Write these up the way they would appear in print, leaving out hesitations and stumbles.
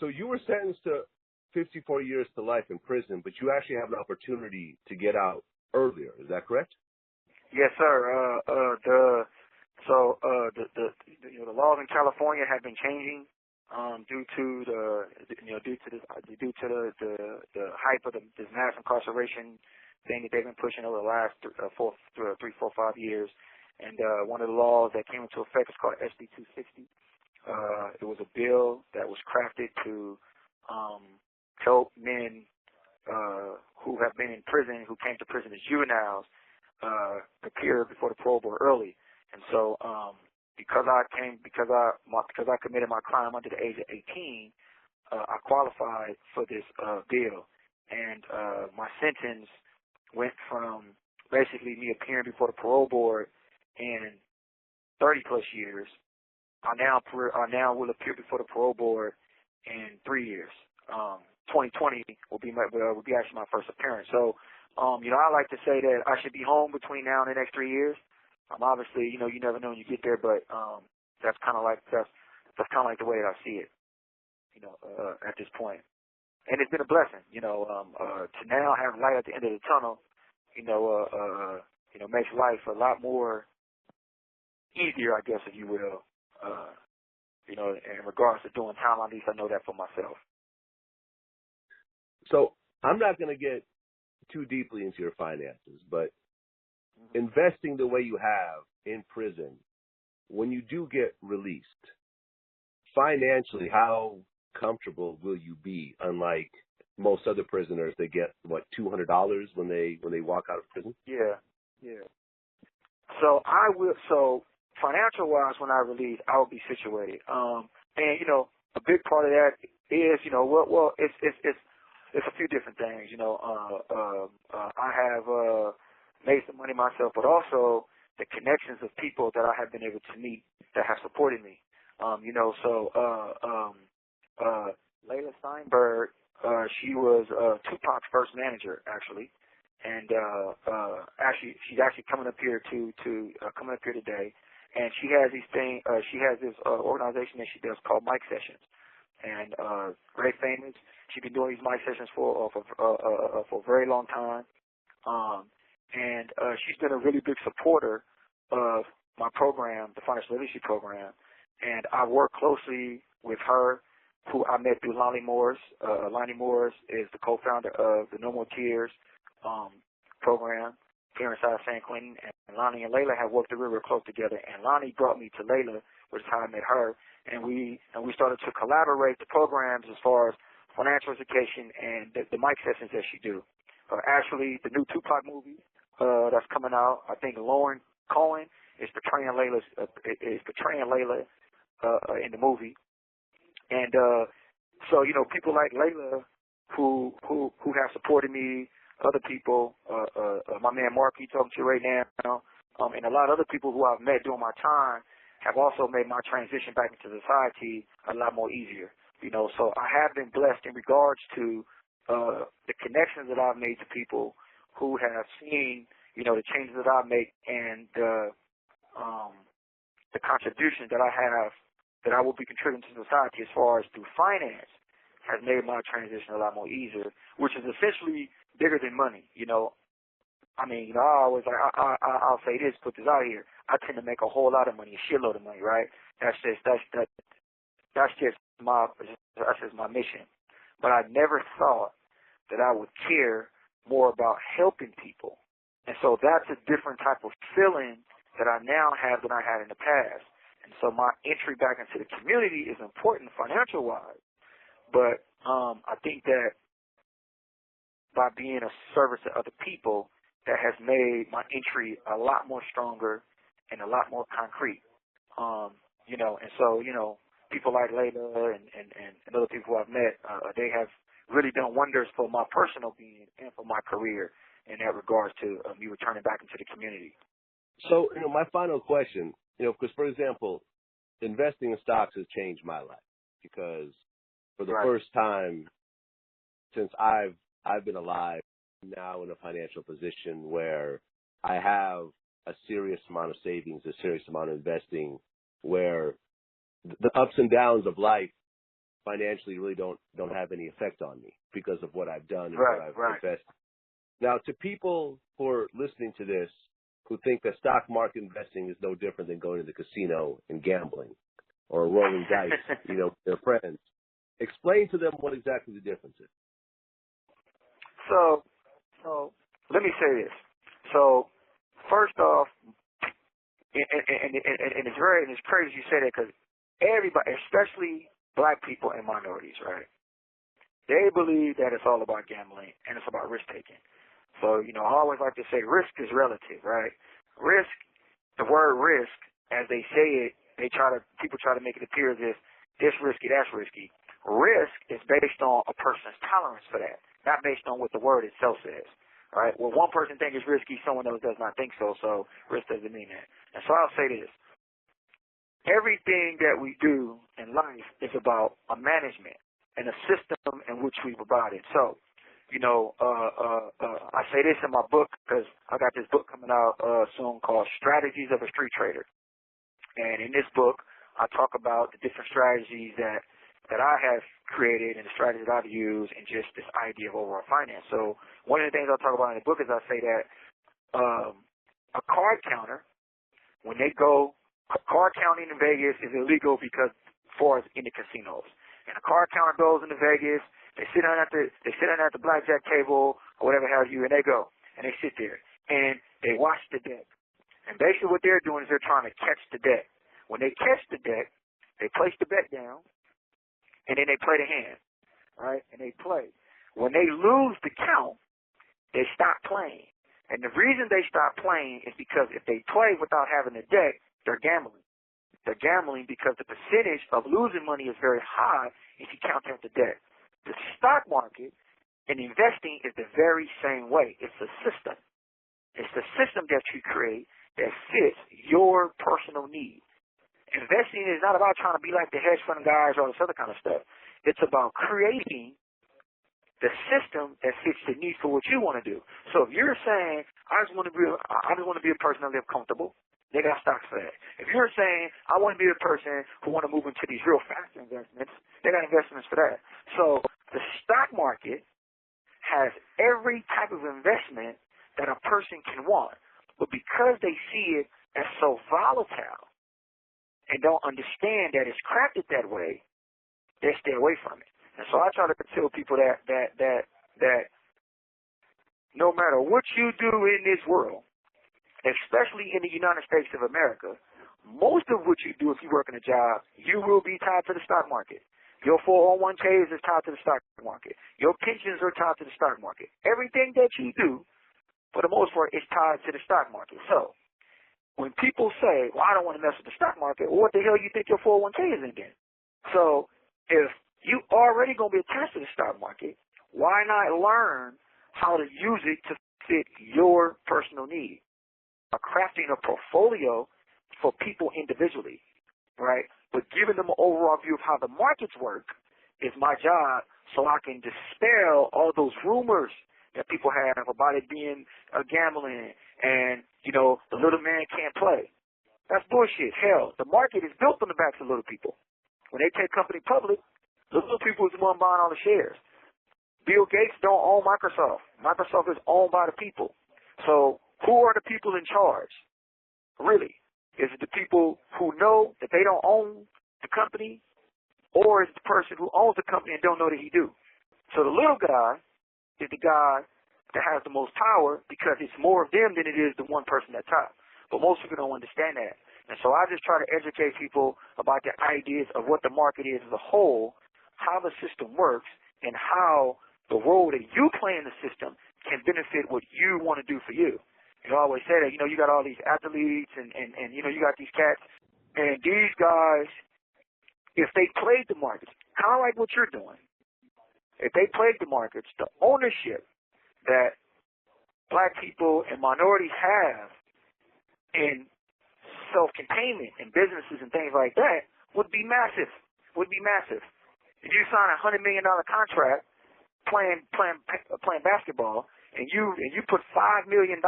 So you were sentenced to 54 years to life in prison, but you actually have an opportunity to get out earlier. Is that correct? Yes, sir. The laws in California have been changing due to the hype of this mass incarceration thing that they've been pushing over the last 3, 4, 5 years. And one of the laws that came into effect is called SB 260. It was a bill that was crafted to help men who have been in prison, who came to prison as juveniles, appear before the parole board early. And so, because I committed my crime under the age of 18, I qualified for this bill, and my sentence went from basically me appearing before the parole board in 30 plus years. I now will appear before the parole board in 3 years. 2020 will be actually my first appearance. So, I like to say that I should be home between now and the next 3 years. Obviously, you never know when you get there, but that's kind of like the way that I see it, at this point. And it's been a blessing, to now have light at the end of the tunnel, makes life a lot more easier, I guess, if you will. In regards to doing time, at least I know that for myself. So I'm not going to get too deeply into your finances, but investing the way you have in prison, when you do get released, financially, how comfortable will you be? Unlike most other prisoners, they get $200 when they walk out of prison. Yeah. So financial wise, when I release, I will be situated. And a big part of that is, it's a few different things. I have made some money myself, but also the connections of people that I have been able to meet that have supported me. Layla Steinberg, she was Tupac's first manager, actually, and she's actually coming up here today, and she has this organization that she does called Mic Sessions, and very famous. She's been doing these mic sessions for a very long time. And she's been a really big supporter of my program, the Financial Literacy Program. And I work closely with her, who I met through Lonnie Morris. Lonnie Morris is the co-founder of the No More Tears program here inside San Quentin. And Lonnie and Layla have worked real close together. And Lonnie brought me to Layla, which is how I met her. And we started to collaborate the programs as far as financial education and the mic sessions that she do. Actually, the new Tupac movie that's coming out, I think Lauren Cohen is portraying Layla in the movie. And so people like Layla who have supported me, other people, my man Mark, he's talking to you right now, and a lot of other people who I've met during my time have also made my transition back into society a lot more easier. So I have been blessed in regards to the connections that I've made to people who have seen, the changes that I make and the contribution that I have, that I will be contributing to society as far as through finance, has made my transition a lot more easier, which is essentially bigger than money. I'll say this, put this out here. I tend to make a whole lot of money, a shitload of money, right? That's just my mission. But I never thought that I would care more about helping people. And so that's a different type of feeling that I now have than I had in the past. And so my entry back into the community is important financial-wise. But I think that by being a service to other people, that has made my entry a lot more stronger and a lot more concrete. And so, people like Layla and other people who I've met, they have really done wonders for my personal being and for my career in that regards to me returning back into the community. So, my final question, because, for example, investing in stocks has changed my life because for the first time since I've been alive, now in a financial position where I have a serious amount of savings, a serious amount of investing, where the ups and downs of life financially really don't have any effect on me because of what I've done and Right, what I've right. invested. Now, to people who are listening to this who think that stock market investing is no different than going to the casino and gambling or rolling dice, with their friends, explain to them what exactly the difference is. So let me say this. So first off, and it's crazy you say that because everybody, especially black people and minorities, right? They believe that it's all about gambling and it's about risk taking. So, I always like to say risk is relative, right? Risk, the word risk, as they say it, people try to make it appear as if this risky, that's risky. Risk is based on a person's tolerance for that, not based on what the word itself says, right? Well, one person thinks it's risky, someone else does not think so, so risk doesn't mean that. And so I'll say this. Everything that we do in life is about a management and a system in which we provide it. So, I say this in my book because I got this book coming out soon called Strategies of a Street Trader. And in this book, I talk about the different strategies that I have created and the strategies that I've used and just this idea of overall finance. So one of the things I talk about in the book is I say that a card counter, when they go, card counting in Vegas is illegal because for us in the casinos. And a card counter goes into Vegas. They sit down at the blackjack table or whatever have you, and they go and they sit there and they watch the deck. And basically what they're doing is they're trying to catch the deck. When they catch the deck, they place the bet down, and then they play the hand, right? And they play. When they lose the count, they stop playing. And the reason they stop playing is because if they play without having the deck, they're gambling. They're gambling because the percentage of losing money is very high if you count out the deck. The stock market and investing is the very same way. It's a system. It's the system that you create that fits your personal need. Investing is not about trying to be like the hedge fund guys or all this other kind of stuff. It's about creating the system that fits the need for what you want to do. So if you're saying, I just want to be a person that live comfortable, they got stocks for that. If you're saying, I want to be a person who want to move into these real fast investments, they got investments for that. So the stock market has every type of investment that a person can want. But because they see it as so volatile and don't understand that it's crafted that way, they stay away from it. And so I try to tell people that no matter what you do in this world, especially in the United States of America, most of what you do if you work in a job, you will be tied to the stock market. Your 401ks is tied to the stock market. Your pensions are tied to the stock market. Everything that you do, for the most part, is tied to the stock market. So when people say, well, I don't want to mess with the stock market, well, what the hell you think your 401k is in then? So if you already going to be attached to the stock market, why not learn how to use it to fit your personal need? Crafting a portfolio for people individually, right? But giving them an overall view of how the markets work is my job so I can dispel all those rumors that people have about it being gambling and, the little man can't play. That's bullshit. Hell, the market is built on the backs of little people. When they take company public, the little people is the one buying all the shares. Bill Gates don't own Microsoft. Microsoft is owned by the people. So who are the people in charge? Really? Is it the people who know that they don't own the company, or is it the person who owns the company and don't know that he do? So the little guy is the guy that has the most power because it's more of them than it is the one person at top. But most people don't understand that. And so I just try to educate people about the ideas of what the market is as a whole, how the system works, and how the role that you play in the system can benefit what you want to do for you. You always say that, you got all these athletes and you got these cats. And these guys, if they played the markets, kind of like what you're doing, if they played the markets, the ownership that black people and minorities have in self-containment and businesses and things like that would be massive, If you sign a $100 million contract playing basketball, and you put $5 million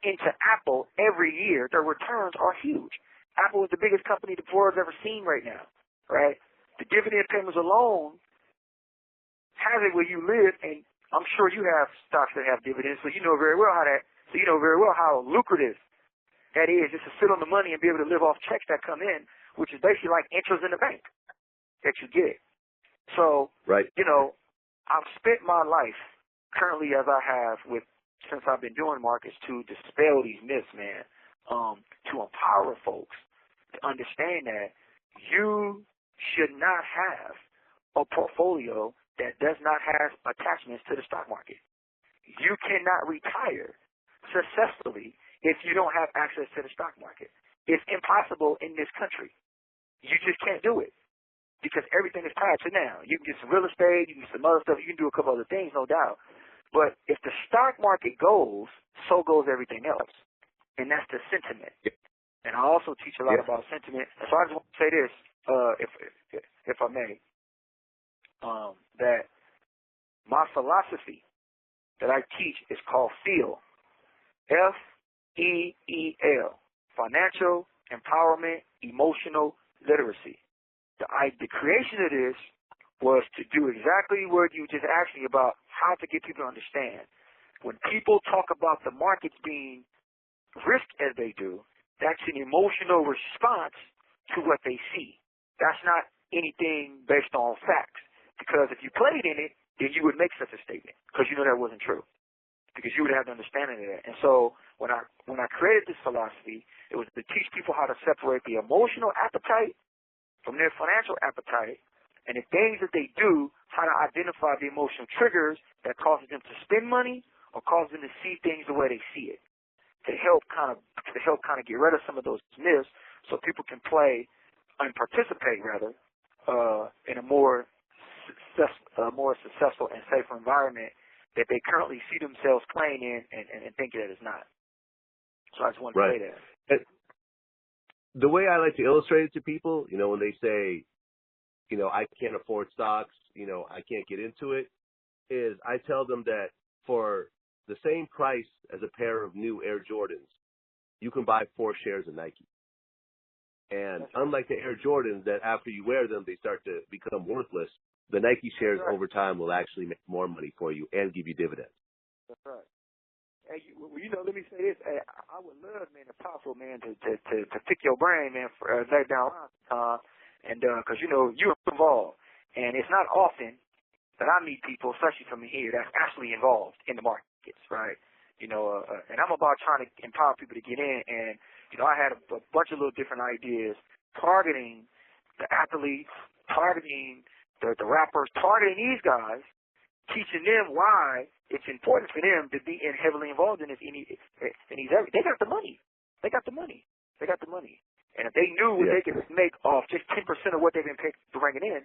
into Apple every year, their returns are huge. Apple is the biggest company the world's ever seen right now, right? The dividend payments alone has it where you live, and I'm sure you have stocks that have dividends, so you know very well how lucrative that is, just to sit on the money and be able to live off checks that come in, which is basically like interest in the bank that you get. So, right. you know, I've spent my life currently as I have since I've been doing markets to dispel these myths, man, to empower folks to understand that you should not have a portfolio that does not have attachments to the stock market. You cannot retire successfully if you don't have access to the stock market. It's impossible in this country. You just can't do it because everything is tied to now. You can get some real estate, you can get some other stuff, you can do a couple other things, no doubt. But if the stock market goes, so goes everything else. And that's the sentiment. And I also teach a lot about sentiment. And so I just want to say this, if I may, that my philosophy that I teach is called FEEL. FEEL. Financial Empowerment Emotional Literacy. The creation of this was to do exactly what you just asked me about, how to get people to understand. When people talk about the markets being risked as they do, that's an emotional response to what they see. That's not anything based on facts. Because if you played in it, then you would make such a statement because you know that wasn't true. Because you would have the understanding of that. And so when I created this philosophy, it was to teach people how to separate the emotional appetite from their financial appetite, and the things that they do, how to identify the emotional triggers that causes them to spend money or cause them to see things the way they see it. To help kind of get rid of some of those myths, so people can play and participate rather in a more successful and safer environment that they currently see themselves playing in and think that it's not. So I just wanted to say that. And the way I like to illustrate it to people, you know, when they say, you know, I can't afford stocks, you know, I can't get into it, is I tell them that for the same price as a pair of new Air Jordans, you can buy 4 shares of Nike. And unlike the Air Jordans that after you wear them, they start to become worthless, the Nike shares over time will actually make more money for you and give you dividends. That's right. Hey, you know, let me say this. Hey, I would love, man, if possible, man, to pick your brain, man, for later down the line, and because you know you're involved, and it's not often that I meet people, especially from here, that's actually involved in the markets, right? You know, and I'm about trying to empower people to get in, and you know, I had a bunch of little different ideas targeting the athletes, targeting the rappers, targeting these guys, teaching them why it's important for them to be heavily involved in this. They got the money. They got the money. They got the money. And if they knew what they could make off just 10% of what they've been bringing in,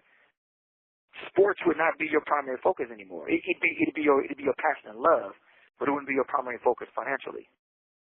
sports would not be your primary focus anymore. It'd be your passion and love, but it wouldn't be your primary focus financially.